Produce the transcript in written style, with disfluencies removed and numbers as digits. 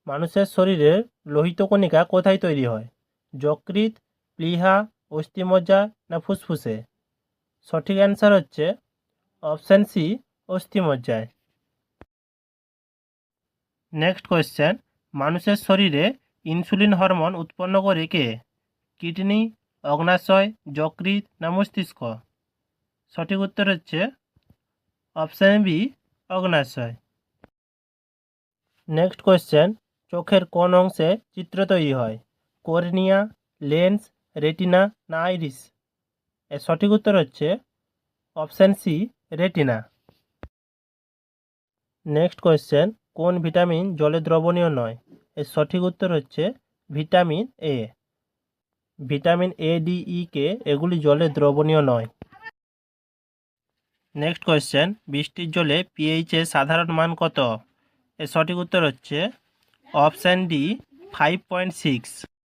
মানুষের শরীরের লোহিত কণিকা কোথায় তৈরি হয়? যকৃৎ, প্লীহা, অস্থিমজ্জা না ফুসফুসে? সঠিক অ্যান্সার হচ্ছে অপশান সি, অস্থিমজ্জায়। নেক্সট কোয়েশ্চেন, মানুষের শরীরে ইনসুলিন হরমোন উৎপন্ন করে কে? কিডনি, অগ্নাশয়, যকৃৎ না মস্তিষ্ক? সঠিক উত্তর হচ্ছে অপশান বি, অগ্নাশয়। নেক্সট কোয়েশ্চেন, চোখের কোন অংশে চিত্র তৈরি হয়? কর্নিয়া, লেন্স, রেটিনা না আইরিস? এর সঠিক উত্তর হচ্ছে option C, retina. Next question, কোন ভিটামিন জলে দ্রবণীয় নয়? এর সঠিক উত্তর হচ্ছে vitamin A. Vitamin A, D, E, K এগুলি জলে দ্রবণীয় নয়। নেক্সট কোয়েশ্চেন, বৃষ্টির জলে পিএইচ এর সাধারণ মান কত? এর সঠিক উত্তর হচ্ছে অপশান ডি, 5.6।